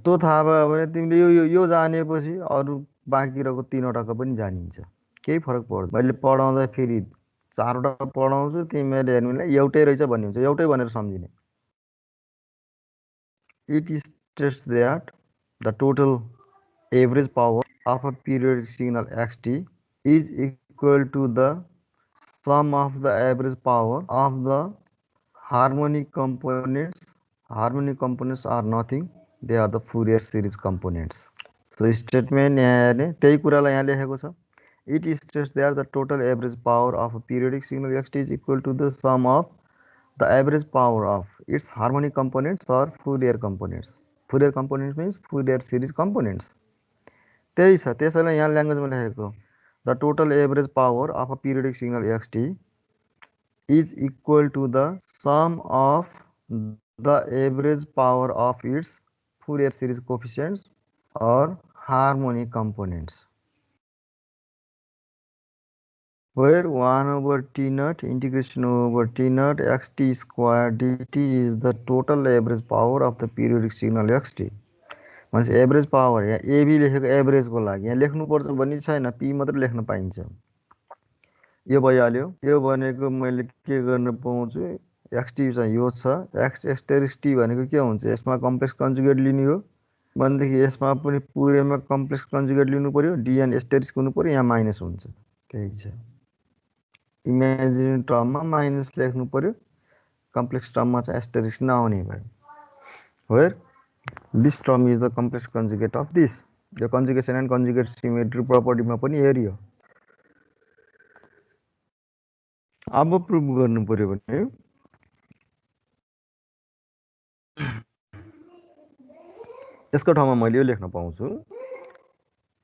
त्यो थाहा भयो भने तिमीले यो जानेपछि अरू बाँकी रहेको 3वटाको पनि जानिन्छ, केही फरक पर्दैन। मैले पढाउँदा फेरि 4वटा पढाउँछु, तिमीले हेर्नु एउटै रहेछ भन्ने हुन्छ, एउटै भनेर सम्झिने। It is states that the total average power of a periodic signal xt is equal to the sum of the average power of the harmonic components. Harmonic components are nothing, they are the Fourier series components. So statement यहाँ हेर्ने त्यही कुरालाई यहाँ लेखेको छ. It states that the total average power of a periodic signal xt is equal to the sum of the average power of its harmonic components or Fourier components. Fourier components means Fourier series components. त्यही छ, त्यसैले यहाँ ल्याङ्ग्वेजमा लेखेको the total average power of a periodic signal xt is equal to the sum of the average power of its Fourier series coefficients or harmonic components, where 1 over t naught integration over t naught xt square dt is the total average power of the periodic signal xt. means average power यहाँ AB लेखेको average को लागि यहाँ लेख्नुपर्छ भन्ने छैन, P मात्र लेख्न पाइन्छ. यो भइहाल्यो. यो भनेको मैले के गर्न पाउँछु, xt चाहिँ यो छ, x एस्टेरिक्स t भनेको के हुन्छ, यसमा कम्प्लेक्स कन्जुगेट लिने हो भनेदेखि यसमा पनि पुरैमा कम्प्लेक्स कन्जुगेट लिनु पर्यो, dn एस्टेरिक्स हुनु पर्यो, यहाँ माइनस हुन्छ. त्यही छ, इमेजिनरी टर्ममा माइनस लेख्नु पर्यो, कम्प्लेक्स टर्ममा चाहिँ एस्टेरिक्स नआउने भयो. Where this term is the complex conjugate of this. यो कन्जुगेसन एन्ड कन्जुगेट सिमेट्री प्रपर्टीमा पनि हेरियो. अब प्रुभ गर्नु पर्यो भने यसको ठाउँमा मैले यो लेख्न पाउँछु,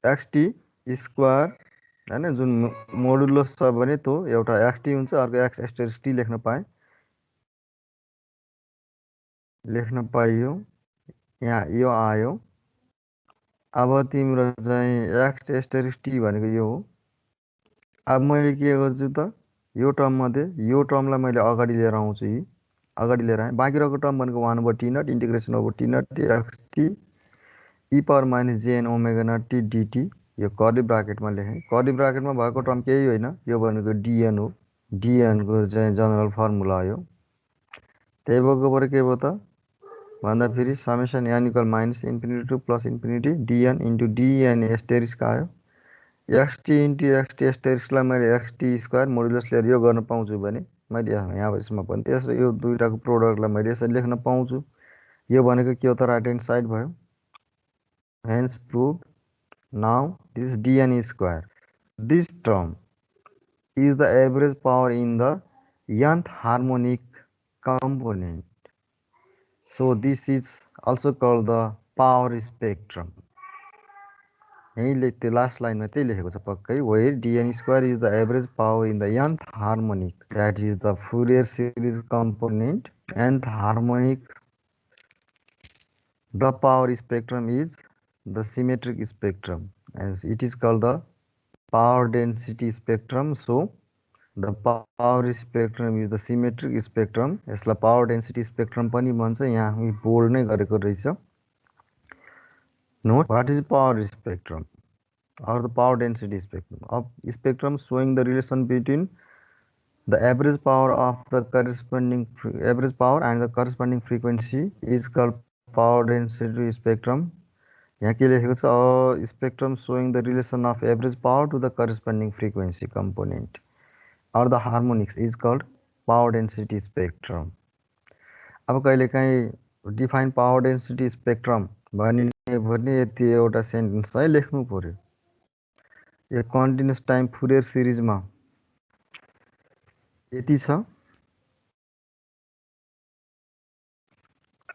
xt स्क्वायर हैन, जुन मोडुलस छ भने त्यो एउटा xt हुन्छ, अर्को x एस्टेरिक्स t लेख्न पाएँ, लेख्न पाइयो. यहाँ यो आयो. अब तिम्रो चाहिँ x एस्टेरिक्स t भनेको यो हो. अब मैले के गर्छु त, यो टर्म मध्ये यो टर्मलाई मैले अगाडि लिएर आउँछु, यी अगाडि लिएर आएँ. बाँकी रहेको टर्म भनेको 1 over t naught integration over t naught xt e power minus jn omega naught t dt. यो कर्ली ब्राकेटमा लेखेँ. कर्ली ब्राकेटमा भएको टर्म केही होइन, यो भनेको dn हो. dn को चाहिँ जनरल फर्मुला हो. त्यही भएकोबाट के भयो त भन्दा फेरि summation n equal minus infinity to plus infinity dn into dn asterisk आयो. xt इन्टु xt एस्टेरिक्सलाई मैले xt स्क्वायर मोडुलस लिएर यो गर्न पाउँछु भने मैले यहाँ यसमा पनि त्यसो यो दुईटाको प्रोडक्टलाई मैले यसरी लेख्न पाउँछु. यो भनेको के हो त, राइट ह्यान्ड साइड भयो. Hence prove. Now this dn square, this term is the average power in the nth harmonic component. So this is also called the power spectrum. यही लास्ट लाइनमा त्यही लेखेको छ पक्कै, where dn square is the average power in the nth harmonic, that is the Fourier series component. Nth harmonic, the power spectrum is the symmetric spectrum, as it is called the power density spectrum. So the power spectrum is the symmetric spectrum. यसलाई power density spectrum पनि भन्छ. यहाँ bold नै गरेको रहेछ. Note what is power spectrum or the power density spectrum. Of spectrum showing the relation between the average power of the corresponding average power and the corresponding frequency is called power density spectrum. यहाँ के लेखेको छ, spectrum showing the relation of average power to the corresponding frequency component or the harmonics is called power density spectrum. अब कहिलेकाहीँ define power density spectrum भन्ने भने यति एउटा सेन्टेन्स चाहिँ लेख्नु पर्यो. यो कन्टिन्युस टाइम फुरियर सिरिजमा यति छ.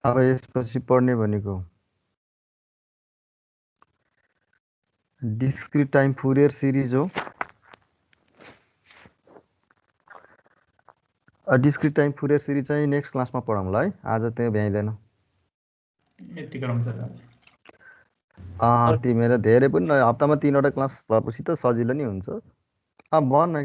अब यसपछि पढ्ने भनेको डिस्क्रिट टाइम फुरियर सिरिज हो. डिस्क्रिट टाइम फुरियर सिरिज चाहिँ नेक्स्ट क्लासमा पढाउँला है, आज त्यहाँ भ्याइँदैन. यति गरौँ सर. तिमीहरू धेरै पनि हप्तामा 3वटा क्लास भएपछि त सजिलो नै हुन्छ. अब भन